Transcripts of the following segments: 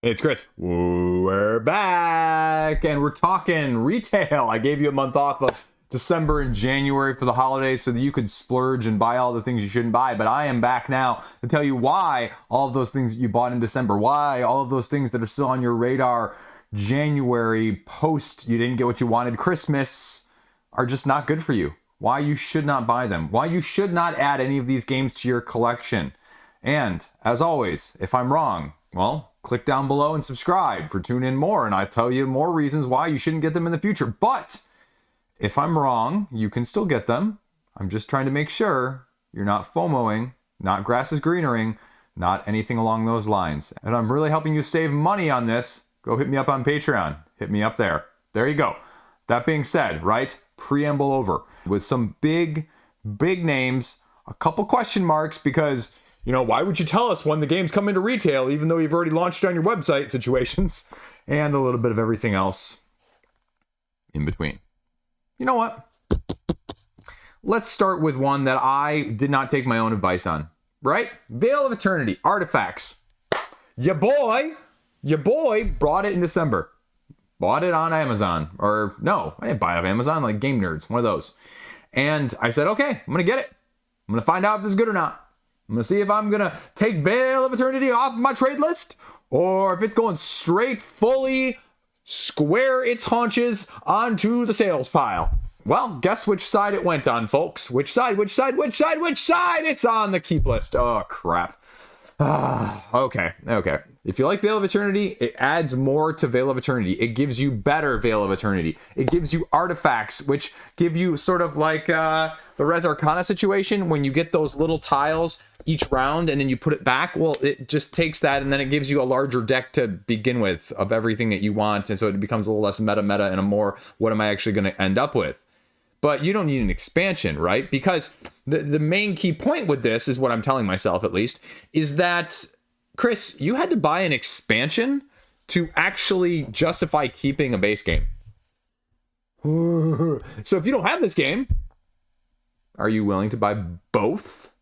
It's Chris. We're back and we're talking retail. I gave you a month off of December and January for the holidays so that you could splurge and buy all the things you shouldn't buy. But I am back now to tell you why all of those things that you bought in December, why all of those things that are still on your radar January post you didn't get what you wanted Christmas are just not good for you. Why you should not buy them. Why you should not add any of these games to your collection. And as always, if I'm wrong, well, click down below and subscribe for Tune In More, and I tell you more reasons why you shouldn't get them in the future. But if I'm wrong, you can still get them. I'm just trying to make sure you're not FOMOing, not grass is greenering, not anything along those lines. And I'm really helping you save money on this. Go hit me up on Patreon. Hit me up there. There you go. That being said, right? Preamble over. With some big names, a couple question marks because, you know, why would you tell us when the games come into retail, even though you've already launched it on your website situations, and a little bit of everything else in between. You know what? Let's start with one that I did not take my own advice on, right? Vale of Eternity, Artifacts. Your boy brought it in December. Bought it on Amazon. Or no, I didn't buy it on Amazon, like Game Nerds, one of those. And I said, okay, I'm going to get it. I'm going to find out if this is good or not. I'm going to see if I'm going to take Vale of Eternity off my trade list or if it's going straight, fully square its haunches onto the sales pile. Well, guess which side it went on, folks. Which side? It's on the keep list. Oh, crap. Okay. If you like Vale of Eternity, it adds more to Vale of Eternity. It gives you better Vale of Eternity. It gives you artifacts, which give you sort of like the Res Arcana situation when you get those little tiles each round and then you put it back. Well, it just takes that and then it gives you a larger deck to begin with of everything that you want. And so it becomes a little less meta and a more, what am I actually going to end up with? But you don't need an expansion, right? Because the main key point with this is what I'm telling myself, at least, is that, Chris, you had to buy an expansion to actually justify keeping a base game. So if you don't have this game, are you willing to buy both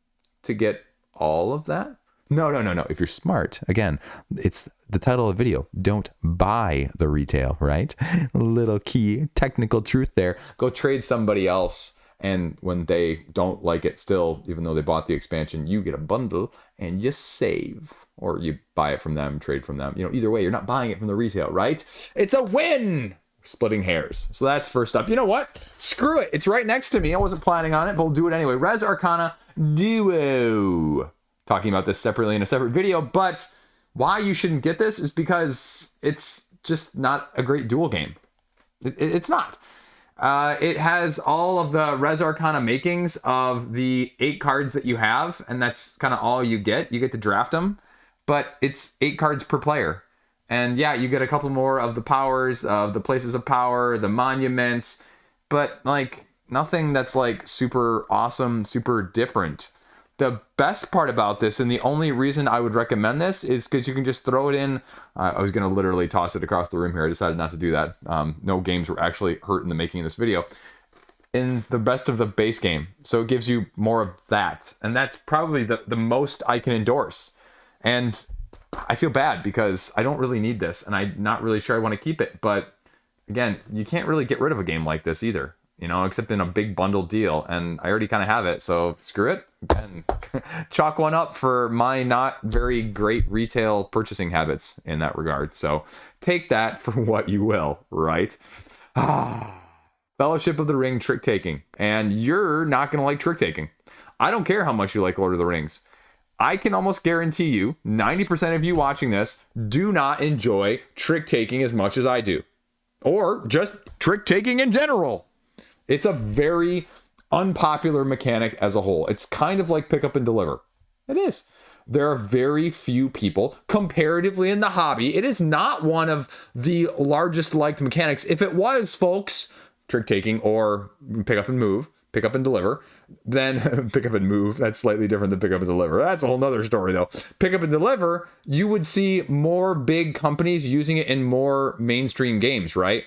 to get all of that? No. If you're smart, again, it's the title of the video. Don't buy the retail, right? Little key technical truth there. Go trade somebody else. And when they don't like it still, even though they bought the expansion, you get a bundle and you save. Or you buy it from them, trade from them. You know, either way, you're not buying it from the retail, right? It's a win! Splitting hairs. So that's first up. You know what? Screw it. It's right next to me. I wasn't planning on it, but we'll do it anyway. Res Arcana Duo. Talking about this separately in a separate video, but why you shouldn't get this is because it's just not a great duel game. It's not. It has all of the Res Arcana makings of the 8 cards that you have, and that's kind of all you get. You get to draft them, but it's 8 cards per player. And yeah, you get a couple more of the powers, of the places of power, the monuments, but like nothing that's like super awesome, super different. The best part about this, and the only reason I would recommend this, is because you can just throw it in. I was going to literally toss it across the room here. I decided not to do that. No games were actually hurt in the making of this video. In the best of the base game. So it gives you more of that. And that's probably the most I can endorse. And I feel bad because I don't really need this. And I'm not really sure I want to keep it. But again, you can't really get rid of a game like this either. You know, except in a big bundle deal. And I already kind of have it, so screw it. And chalk one up for my not very great retail purchasing habits in that regard. So take that for what you will, right? Fellowship of the Ring Tricktaking. And you're not going to like Tricktaking. I don't care how much you like Lord of the Rings. I can almost guarantee you, 90% of you watching this do not enjoy Tricktaking as much as I do. Or just Tricktaking in general. It's a very unpopular mechanic as a whole. It's kind of like pick up and deliver. It is. There are very few people comparatively in the hobby. It is not one of the largest liked mechanics. If it was, folks, Tricktaking or pick up and move, pick up and deliver, then pick up and move. That's slightly different than pick up and deliver. That's a whole nother story though. Pick up and deliver, you would see more big companies using it in more mainstream games, right?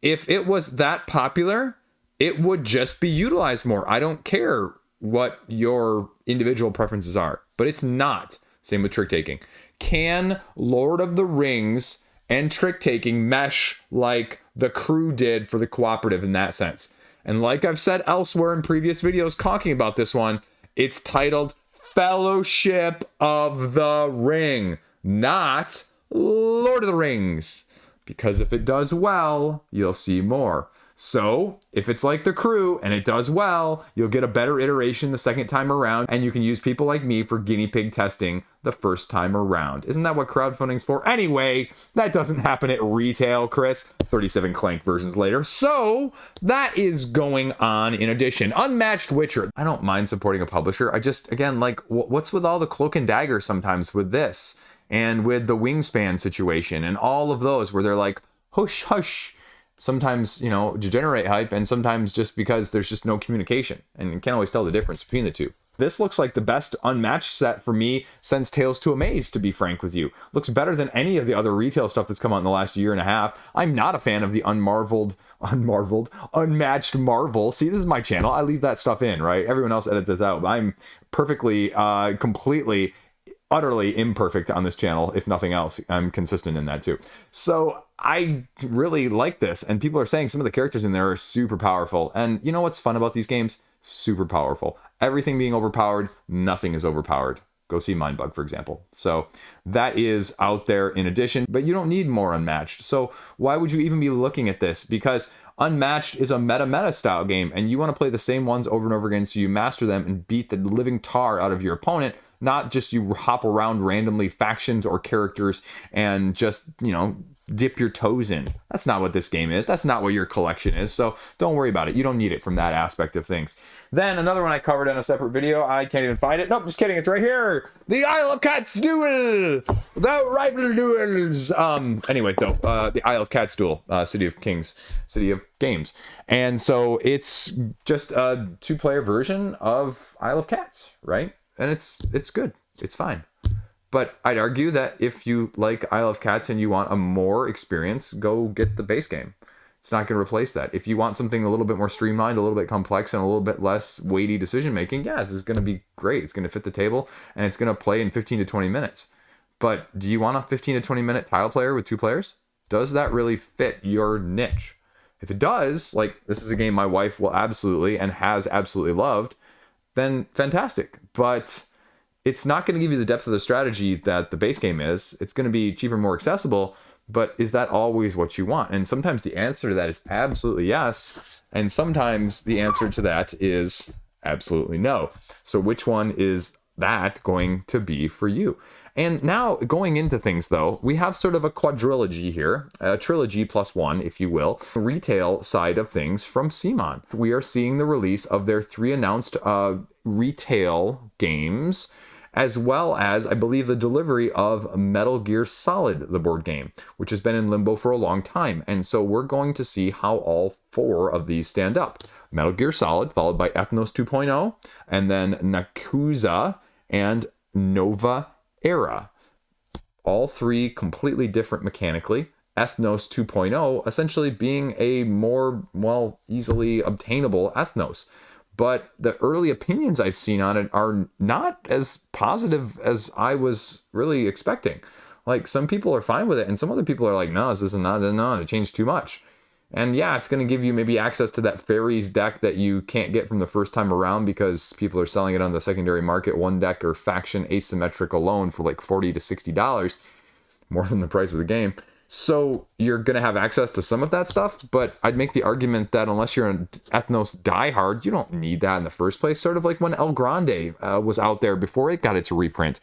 If it was that popular, it would just be utilized more. I don't care what your individual preferences are, but it's not. Same with Tricktaking. can Lord of the Rings and Tricktaking mesh like the Crew did for the cooperative in that sense? And like I've said elsewhere in previous videos talking about this one, it's titled Fellowship of the Ring, not Lord of the Rings. Because if it does well, you'll see more. So if it's like the Crew and it does well, you'll get a better iteration the second time around, and you can use people like me for guinea pig testing the first time around. Isn't that what crowdfunding's for? Anyway, that doesn't happen at retail, Chris. 37 Clank versions later. So that is going on in addition. Unmatched Witcher. I don't mind supporting a publisher. I just, again, like, what's with all the cloak and dagger sometimes with this? And with the Wingspan situation and all of those where they're like, hush, hush. Sometimes, you know, to generate hype, and sometimes just because there's just no communication, and you can't always tell the difference between the two. This looks like the best Unmatched set for me since Tales to Amaze, to be frank with you. Looks better than any of the other retail stuff that's come out in the last year and a half. I'm not a fan of the Unmatched Marvel. See, this is my channel. I leave that stuff in, right? Everyone else edits this out. I'm perfectly, completely, utterly imperfect on this channel, if nothing else. I'm consistent in that too. So I really like this, and people are saying some of the characters in there are super powerful. And you know what's fun about these games? Super powerful. Everything being overpowered, nothing is overpowered. Go see Mindbug, for example. So that is out there in addition, but you don't need more Unmatched. So why would you even be looking at this? Because Unmatched is a meta style game, and you want to play the same ones over and over again so you master them and beat the living tar out of your opponent, not just you hop around randomly factions or characters and just, you know, dip your toes in. That's not what this game is. That's not what your collection is. So don't worry about it. You don't need it from that aspect of things. Then another one I covered in a separate video. I can't even find it. Nope, just kidding. It's right here. The Isle of Cats Duel. The rival duels. Anyway, though, the Isle of Cats Duel, City of Kings, City of Games. And so it's just a 2-player version of Isle of Cats, right? And it's good. It's fine. But I'd argue that if you like Isle of Cats and you want a more experience, go get the base game. It's not going to replace that. If you want something a little bit more streamlined, a little bit complex, and a little bit less weighty decision making, yeah, this is going to be great. It's going to fit the table, and it's going to play in 15 to 20 minutes. But do you want a 15 to 20 minute tile player with 2 players? Does that really fit your niche? If it does, like this is a game my wife will absolutely and has absolutely loved, then fantastic. But it's not going to give you the depth of the strategy that the base game is. It's going to be cheaper, more accessible, but is that always what you want? And sometimes the answer to that is absolutely yes, and sometimes the answer to that is absolutely no. So which one is that going to be for you? And now going into things though, we have sort of a quadrilogy here, a trilogy plus one, if you will, retail side of things from CMON. We are seeing the release of their 3 announced retail games, as well as, I believe, the delivery of Metal Gear Solid, the board game, which has been in limbo for a long time. And so we're going to see how all 4 of these stand up. Metal Gear Solid, followed by Ethnos 2.0, and then Nyakuza and Nova Era. All 3 completely different mechanically. Ethnos 2.0 essentially being a more, well, easily obtainable Ethnos. But the early opinions I've seen on it are not as positive as I was really expecting. Like, some people are fine with it, and some other people are like, no, this isn't, no, it changed too much. And yeah, it's going to give you maybe access to that Fairies deck that you can't get from the first time around because people are selling it on the secondary market, 1 deck or faction asymmetric alone for like $40 to $60, more than the price of the game. So you're going to have access to some of that stuff, but I'd make the argument that unless you're an Ethnos diehard, you don't need that in the first place. Sort of like when El Grande was out there before it got its reprint.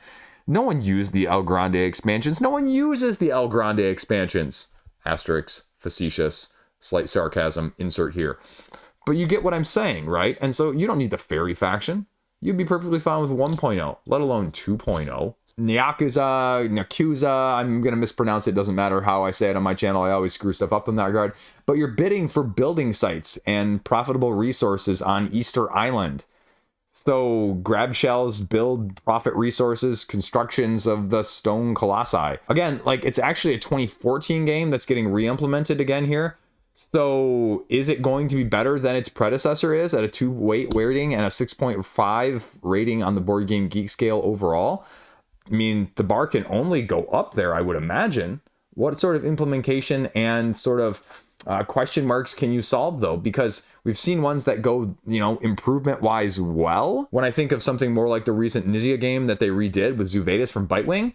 No one used the El Grande expansions. No one uses the El Grande expansions. Asterisk, facetious, slight sarcasm, insert here. But you get what I'm saying, right? And so you don't need the Fairy faction. You'd be perfectly fine with 1.0, let alone 2.0. Nyakuza, I'm going to mispronounce it. Doesn't matter how I say it on my channel. I always screw stuff up in that regard. But you're bidding for building sites and profitable resources on Easter Island. So grab shells, build profit resources, constructions of the stone colossi. Again, like it's actually a 2014 game that's getting re-implemented again here. So is it going to be better than its predecessor is at a 2 weight rating and a 6.5 rating on the Board Game Geek scale overall? I mean, the bar can only go up there, I would imagine. What sort of implementation and sort of question marks can you solve, though? Because we've seen ones that go, improvement-wise well. When I think of something more like the recent Nizia game that they redid with Zuvedas from Bitewing.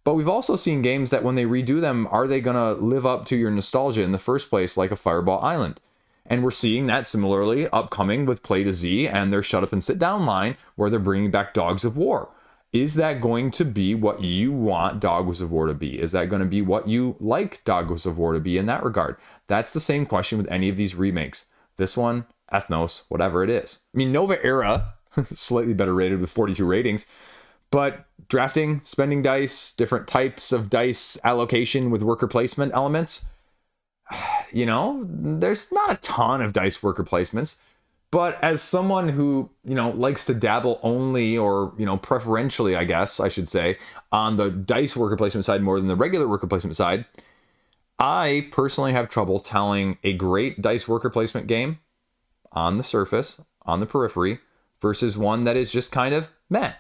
But we've also seen games that when they redo them, are they going to live up to your nostalgia in the first place, like a Fireball Island? And we're seeing that similarly upcoming with Play to Z and their Shut Up and Sit Down line, where they're bringing back Dogs of War. Is that going to be what you want Dogs of War to be? Is that going to be what you like Dogs of War to be in that regard? That's the same question with any of these remakes. This one, Ethnos, whatever it is. I mean, Nova Era, slightly better rated with 42 ratings, but drafting, spending dice, different types of dice allocation with worker placement elements, there's not a ton of dice worker placements. But as someone who, likes to dabble only or, preferentially, I guess I should say, on the dice worker placement side more than the regular worker placement side, I personally have trouble telling a great dice worker placement game on the surface, on the periphery, versus one that is just kind of meh.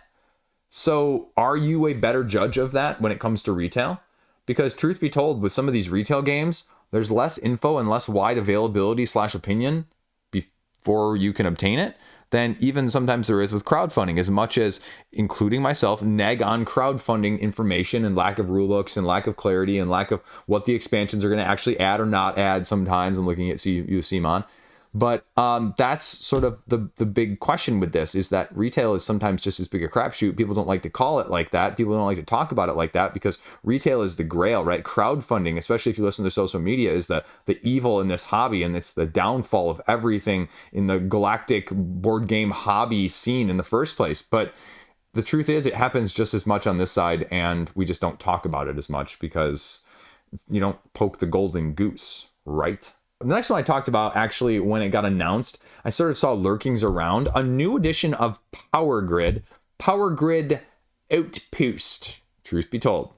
So are you a better judge of that when it comes to retail? Because truth be told, with some of these retail games, there's less info and less wide availability / opinion before you can obtain it than even sometimes there is with crowdfunding, as much as, including myself, nag on crowdfunding information and lack of rulebooks and lack of clarity and lack of what the expansions are going to actually add or not add sometimes. I'm looking at you, CMON. But that's sort of the big question with this, is that retail is sometimes just as big a crapshoot. People don't like to call it like that. People don't like to talk about it like that, because retail is the grail, right? Crowdfunding, especially if you listen to social media, is the evil in this hobby, and it's the downfall of everything in the galactic board game hobby scene in the first place. But the truth is, it happens just as much on this side, and we just don't talk about it as much because you don't poke the golden goose, right? The next one I talked about, actually, when it got announced, I sort of saw lurkings around a new edition of Power Grid Outpost. Truth be told,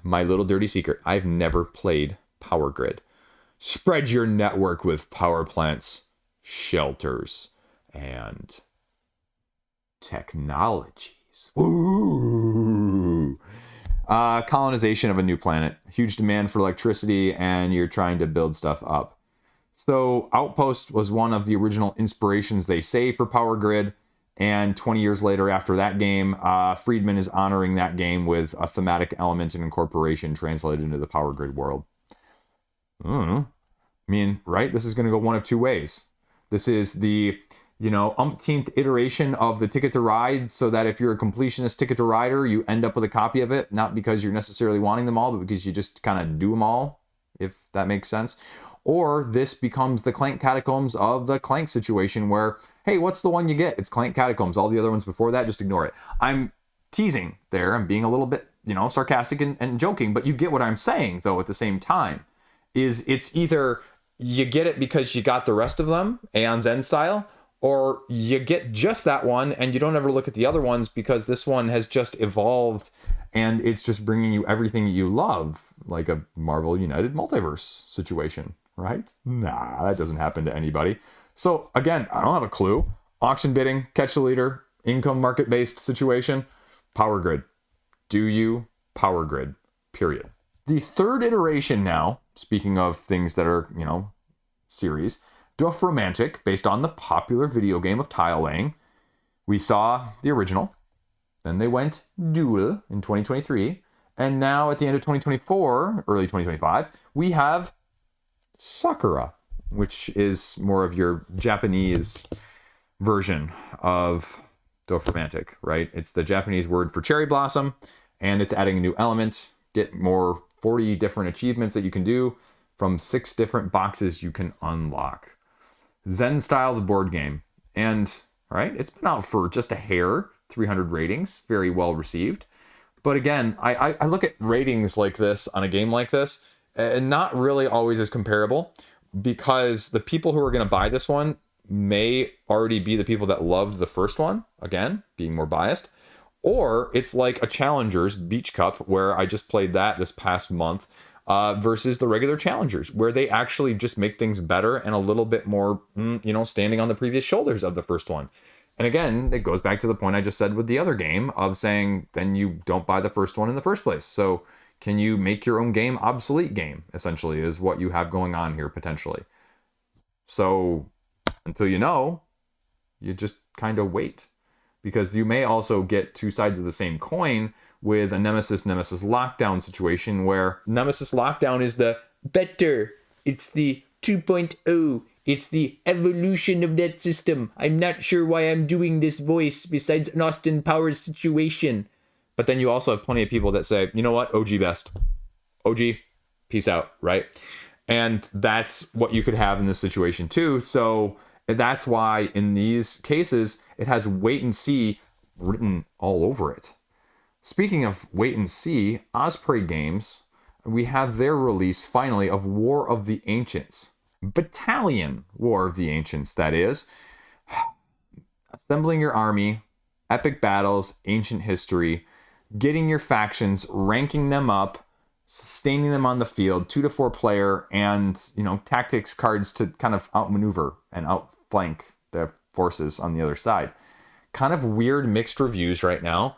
my little dirty secret, I've never played Power Grid. Spread your network with power plants, shelters, and technologies. Ooh. Colonization of a new planet, huge demand for electricity, and you're trying to build stuff up. So Outpost was one of the original inspirations, they say, for Power Grid, and 20 years later after that game, Friedman is honoring that game with a thematic element and incorporation translated into the Power Grid world. I mean, right? This is going to go one of two ways. This is the umpteenth iteration of the Ticket to Ride, so that if you're a completionist Ticket to Rider, you end up with a copy of it, not because you're necessarily wanting them all, but because you just kind of do them all, if that makes sense. Or this becomes the Clank Catacombs of the Clank situation, where, hey, what's the one you get? It's Clank Catacombs. All the other ones before that, just ignore it. I'm teasing there. I'm being a little bit, sarcastic and joking, but you get what I'm saying, though, at the same time. It's either you get it because you got the rest of them, Aeon's End style, or you get just that one and you don't ever look at the other ones because this one has just evolved and it's just bringing you everything you love, like a Marvel United Multiverse situation, right? Nah, that doesn't happen to anybody. So again, I don't have a clue. Auction bidding, catch the leader, income market-based situation, Power Grid. Do you Power Grid? Period. The third iteration now, speaking of things that are, series, Dorfromantik, based on the popular video game of tile laying. We saw the original, then they went Duel in 2023, and now at the end of 2024, early 2025, we have Sakura, which is more of your Japanese version of Dorfromantik, right? It's the Japanese word for cherry blossom, and it's adding a new element, get more 40 different achievements that you can do from 6 different boxes you can unlock. Zen style, the board game. And, right, it's been out for just a hair, 300 ratings, very well received. But again, I look at ratings like this on a game like this, and not really always as comparable, because the people who are going to buy this one may already be the people that loved the first one, again, being more biased. Or it's like a Challengers Beach Cup, where I just played that this past month, versus the regular Challengers, where they actually just make things better and a little bit more, standing on the previous shoulders of the first one. And again, it goes back to the point I just said with the other game of saying, then you don't buy the first one in the first place. So can you make your own game obsolete game, essentially, is what you have going on here potentially. So until you know, you just kind of wait. Because you may also get two sides of the same coin with a Nemesis Lockdown situation where Nemesis Lockdown is the better. It's the 2.0. It's the evolution of that system. I'm not sure why I'm doing this voice besides an Austin Powers situation. But then you also have plenty of people that say, you know what, OG best. OG, peace out, right? And that's what you could have in this situation too. So that's why in these cases, it has wait and see written all over it. Speaking of wait and see, Osprey Games, we have their release finally of War of the Ancients. Battalion War of the Ancients, that is. Assembling your army, epic battles, ancient history, getting your factions, ranking them up, sustaining them on the field, 2 to 4 player, and tactics cards to kind of outmaneuver and outflank the forces on the other side. Kind of weird mixed reviews right now.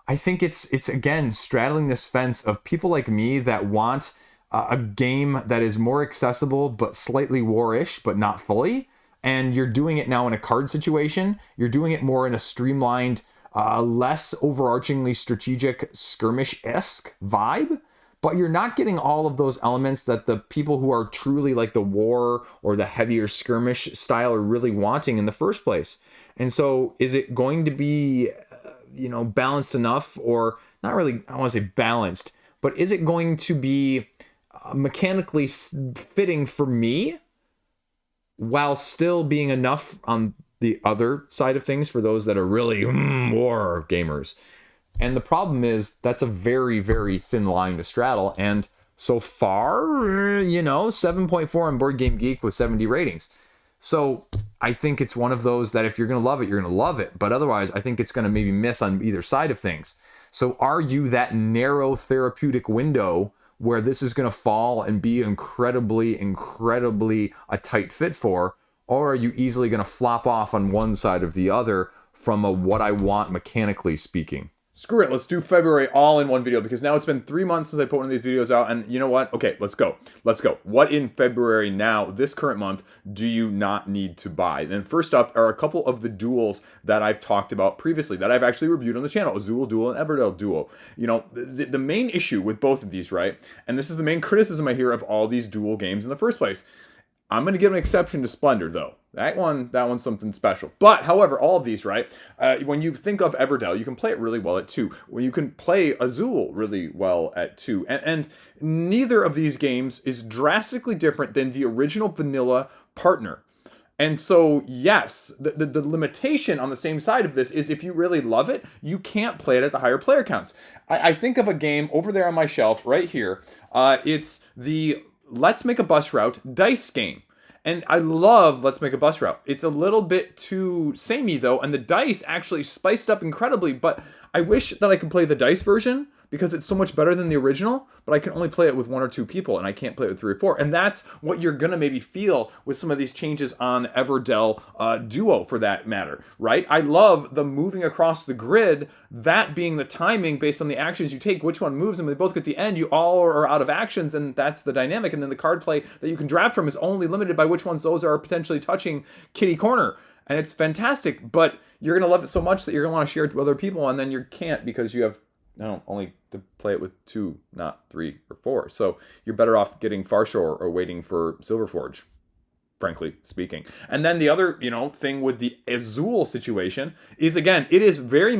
I think it's again straddling this fence of people like me that want a game that is more accessible but slightly war-ish, but not fully. And you're doing it now in a card situation. You're doing it more in a streamlined, less overarchingly strategic skirmish-esque vibe. But you're not getting all of those elements that the people who are truly like the war or the heavier skirmish style are really wanting in the first place. And so is it going to be, balanced enough, or not really, I want to say balanced, but is it going to be mechanically fitting for me while still being enough on the other side of things for those that are really war gamers? And the problem is that's a very, very thin line to straddle. And so far, 7.4 on Board Game Geek with 70 ratings. So I think it's one of those that if you're going to love it, you're going to love it. But otherwise, I think it's going to maybe miss on either side of things. So are you that narrow therapeutic window where this is going to fall and be incredibly a tight fit for? Or are you easily going to flop off on one side or the other from a what I want mechanically speaking? Screw it, let's do February all in one video, because now it's been 3 months since I put one of these videos out, and you know what? Okay, let's go. What in February now, this current month, do you not need to buy? Then first up are a couple of the duels that I've talked about previously, that I've actually reviewed on the channel, Azul Duel and Everdell Duo. The main issue with both of these, right? And this is the main criticism I hear of all these duel games in the first place. I'm going to give an exception to Splendor, though. That one's something special. But, however, all of these, right? When you think of Everdell, you can play it really well at 2. When you can play Azul really well at 2. And neither of these games is drastically different than the original vanilla partner. And so, yes, the limitation on the same side of this is if you really love it, you can't play it at the higher player counts. I think of a game over there on my shelf right here. It's the Let's Make a Bus Route dice game. And I love Let's Make a Bus Route. It's a little bit too samey though, and the dice actually spiced up incredibly, but I wish that I could play the dice version because it's so much better than the original, but I can only play it with 1 or 2 people, and I can't play it with 3 or 4. And that's what you're gonna maybe feel with some of these changes on Everdell Duo, for that matter, right? I love the moving across the grid, that being the timing based on the actions you take, which one moves, and they both get the end, you all are out of actions, and that's the dynamic. And then the card play that you can draft from is only limited by which ones those are potentially touching kitty corner. And it's fantastic, but you're gonna love it so much that you're gonna wanna share it with other people, and then you can't because you have only to play it with 2, not 3 or 4. So you're better off getting Farshore or waiting for Silverforge, frankly speaking. And then the other, thing with the Azul situation is, again, it is very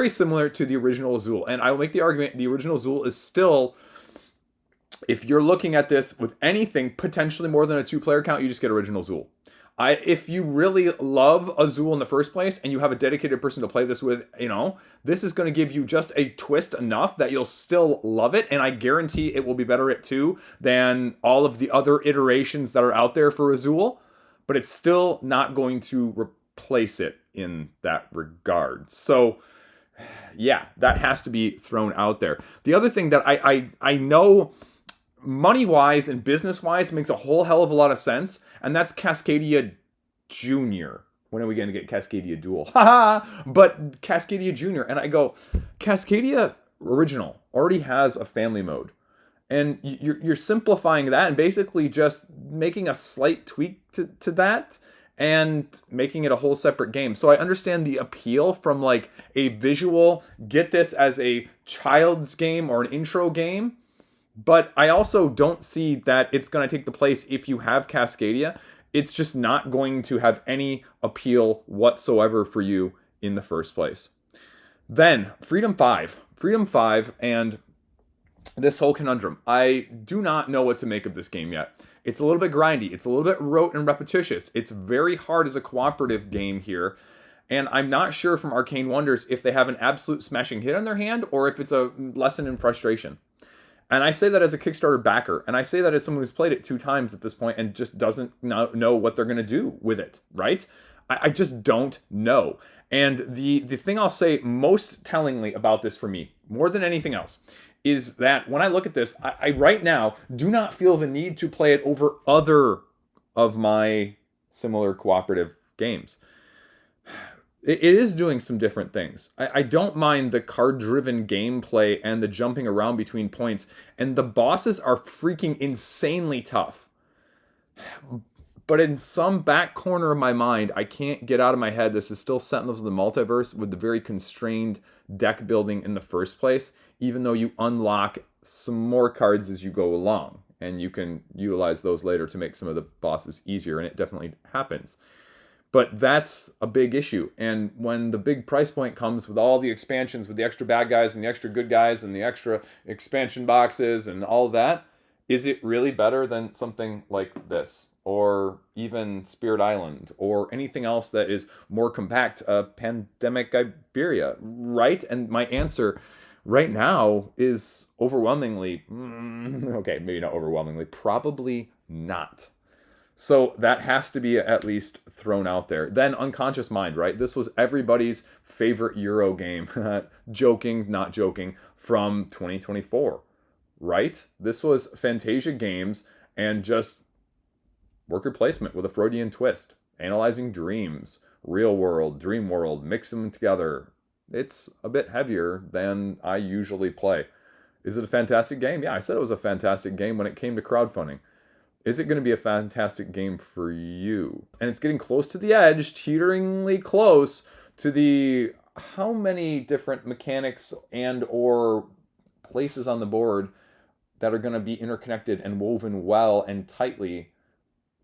similar to the original Azul. And I will make the argument the original Azul is still, if you're looking at this with anything potentially more than a 2-player count, you just get original Azul. If you really love Azul in the first place and you have a dedicated person to play this with, this is going to give you just a twist enough that you'll still love it. And I guarantee it will be better at 2 than all of the other iterations that are out there for Azul. But it's still not going to replace it in that regard. So, yeah, that has to be thrown out there. The other thing that I know money-wise and business-wise makes a whole hell of a lot of sense, and that's Cascadia Junior, when are we going to get Cascadia Duel? Haha! But Cascadia Junior, and I go, Cascadia Original already has a family mode. And you're simplifying that and basically just making a slight tweak to that and making it a whole separate game. So I understand the appeal from like a visual, get this as a child's game or an intro game, but I also don't see that it's going to take the place if you have Cascadia. It's just not going to have any appeal whatsoever for you in the first place. Then, Freedom 5. Freedom 5 and this whole Conundrum. I do not know what to make of this game yet. It's a little bit grindy. It's a little bit rote and repetitious. It's very hard as a cooperative game here. And I'm not sure from Arcane Wonders if they have an absolute smashing hit on their hand or if it's a lesson in frustration. And I say that as a Kickstarter backer. And I say that as someone who's played it 2 times at this point and just doesn't know what they're going to do with it, right? I just don't know. And the thing I'll say most tellingly about this for me, more than anything else, is that when I look at this, I right now do not feel the need to play it over other of my similar cooperative games. It is doing some different things. I don't mind the card-driven gameplay and the jumping around between points, and the bosses are freaking insanely tough. But in some back corner of my mind, I can't get out of my head this is still Sentinels of the Multiverse with the very constrained deck building in the first place, even though you unlock some more cards as you go along. And you can utilize those later to make some of the bosses easier, and it definitely happens. But that's a big issue. And when the big price point comes with all the expansions, with the extra bad guys and the extra good guys and the extra expansion boxes and all that, is it really better than something like this? Or even Spirit Island, or anything else that is more compact, Pandemic Iberia, right? And my answer right now is overwhelmingly, okay, maybe not overwhelmingly, probably not. So that has to be at least thrown out there. Then Unconscious Mind, right? This was everybody's favorite Euro game, joking, not joking, from 2024, right? This was Fantasia Games and just worker placement with a Freudian twist, analyzing dreams, real world, dream world, mix them together. It's a bit heavier than I usually play. Is it a fantastic game? Yeah, I said it was a fantastic game when it came to crowdfunding. Is it going to be a fantastic game for you? And it's getting close to the edge, teeteringly close to the how many different mechanics and or places on the board that are going to be interconnected and woven well and tightly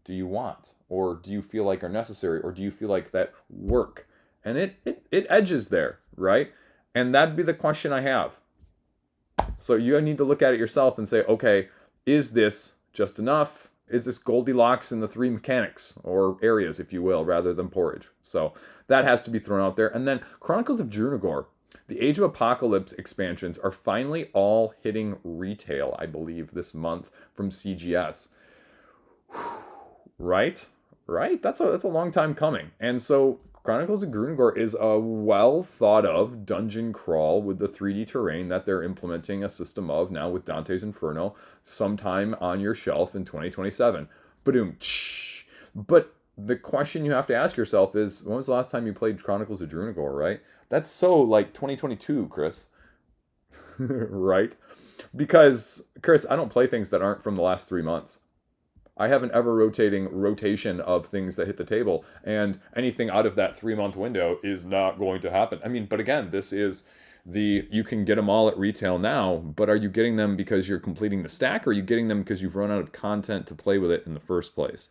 do you want, or do you feel like are necessary, or do you feel like that work? And it edges there, right? And that'd be the question I have. So you need to look at it yourself and say, okay, is this just enough? Is this Goldilocks in the 3 mechanics, or areas, if you will, rather than porridge? So that has to be thrown out there. And then Chronicles of Drunagor, the Age of Apocalypse expansions are finally all hitting retail, I believe, this month from CGS. Right? That's a long time coming. And so Chronicles of Drunagor is a well thought of dungeon crawl with the 3D terrain that they're implementing a system of now with Dante's Inferno sometime on your shelf in 2027. Ba-doom. But the question you have to ask yourself is, when was the last time you played Chronicles of Drunagor, right? That's so like 2022, Chris. Right? Because, Chris, I don't play things that aren't from the last 3 months. I have an rotation of things that hit the table, and anything out of that 3-month window is not going to happen. I mean, but again, this is you can get them all at retail now, but are you getting them because you're completing the stack, or are you getting them because you've run out of content to play with it in the first place?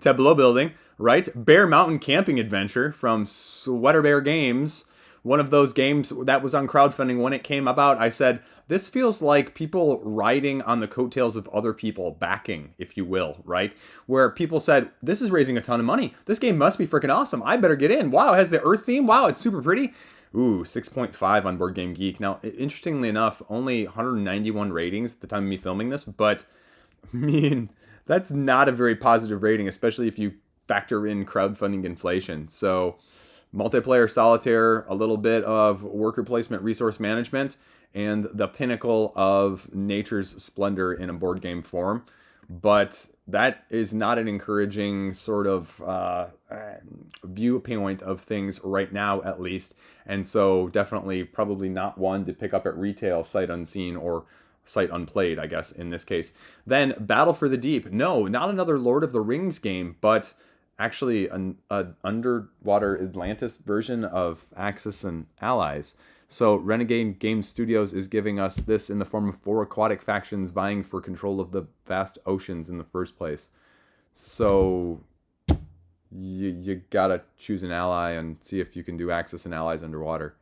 Tableau building, right? Bear Mountain Camping Adventure from Sweater Bear Games. One of those games that was on crowdfunding when it came about. I said, this feels like people riding on the coattails of other people, backing, if you will, right? Where people said, this is raising a ton of money. This game must be freaking awesome. I better get in. Wow, it has the Earth theme. Wow, it's super pretty. Ooh, 6.5 on Board Game Geek. Now, interestingly enough, only 191 ratings at the time of me filming this, but I mean, that's not a very positive rating, especially if you factor in crowdfunding inflation. So multiplayer solitaire, a little bit of worker placement, resource management, and the pinnacle of nature's splendor in a board game form. But that is not an encouraging sort of viewpoint of things right now, at least. And so definitely probably not one to pick up at retail, sight unseen, or sight unplayed, I guess, in this case. Then Battle for the Deep. No, not another Lord of the Rings game, but actually an underwater Atlantis version of Axis and Allies. So Renegade Game Studios is giving us this in the form of 4 aquatic factions vying for control of the vast oceans in the first place. So you gotta choose an ally and see if you can do Axis and Allies underwater.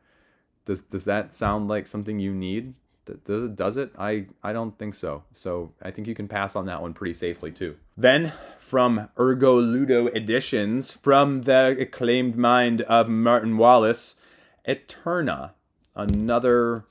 Does that sound like something you need? Does it? I don't think so. So I think you can pass on that one pretty safely too. Then from Ergo Ludo Editions, from the acclaimed mind of Martin Wallace, Aeterna. Another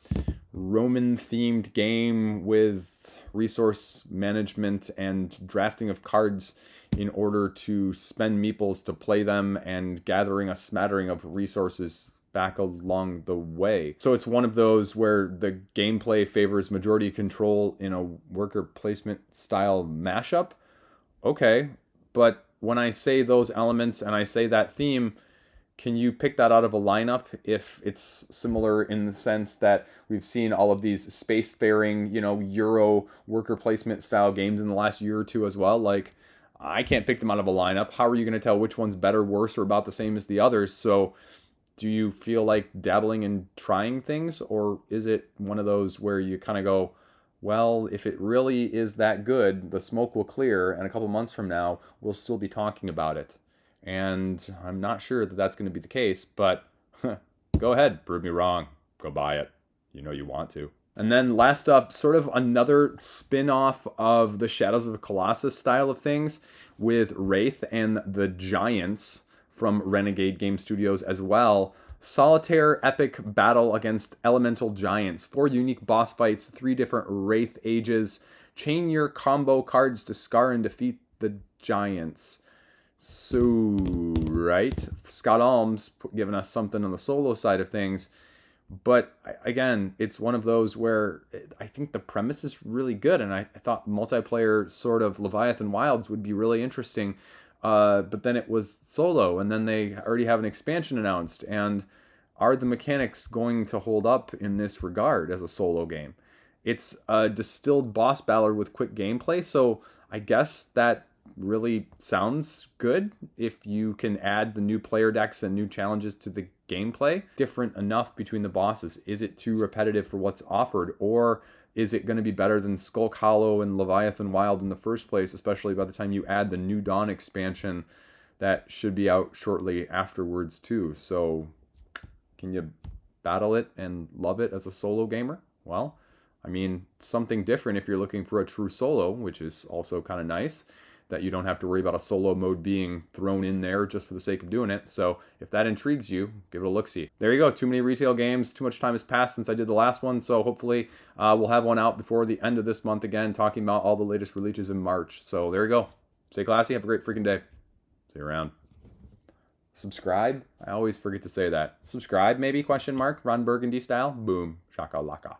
Roman-themed game with resource management and drafting of cards in order to spend meeples to play them and gathering a smattering of resources back along the way. So it's one of those where the gameplay favors majority control in a worker placement style mashup. Okay, but when I say those elements and I say that theme, can you pick that out of a lineup if it's similar in the sense that we've seen all of these spacefaring, Euro worker placement style games in the last year or two as well? Like, I can't pick them out of a lineup. How are you going to tell which one's better, worse, or about the same as the others? So do you feel like dabbling and trying things, or is it one of those where you kind of go, well, if it really is that good, the smoke will clear, and a couple months from now, we'll still be talking about it? And I'm not sure that that's going to be the case, but go ahead, prove me wrong. Go buy it. You know you want to. And then last up, sort of another spin-off of the Shadows of the Colossus style of things with Wraith and the Giants from Renegade Game Studios as well. Solitaire epic battle against elemental giants. 4 unique boss fights, 3 different Wraith ages. Chain your combo cards to scar and defeat the giants. So, right, Scott Alms giving us something on the solo side of things. But again, it's one of those where I think the premise is really good, and I thought multiplayer sort of Leviathan Wilds would be really interesting. But then it was solo, and then they already have an expansion announced. And are the mechanics going to hold up in this regard as a solo game? It's a distilled boss battle with quick gameplay, so I guess that really sounds good if you can add the new player decks and new challenges to the gameplay. Different enough between the bosses. Is it too repetitive for what's offered, or is it going to be better than Skulk Hollow and Leviathan Wild in the first place, especially by the time you add the New Dawn expansion that should be out shortly afterwards too? So can you battle it and love it as a solo gamer? Well, I mean, something different if you're looking for a true solo, which is also kind of nice, that you don't have to worry about a solo mode being thrown in there just for the sake of doing it. So if that intrigues you, give it a look-see. There you go. Too many retail games. Too much time has passed since I did the last one. So hopefully we'll have one out before the end of this month again, talking about all the latest releases in March. So there you go. Stay classy. Have a great freaking day. See you around. Subscribe. I always forget to say that. Subscribe, maybe? Question mark. Ron Burgundy style. Boom. Shaka laka.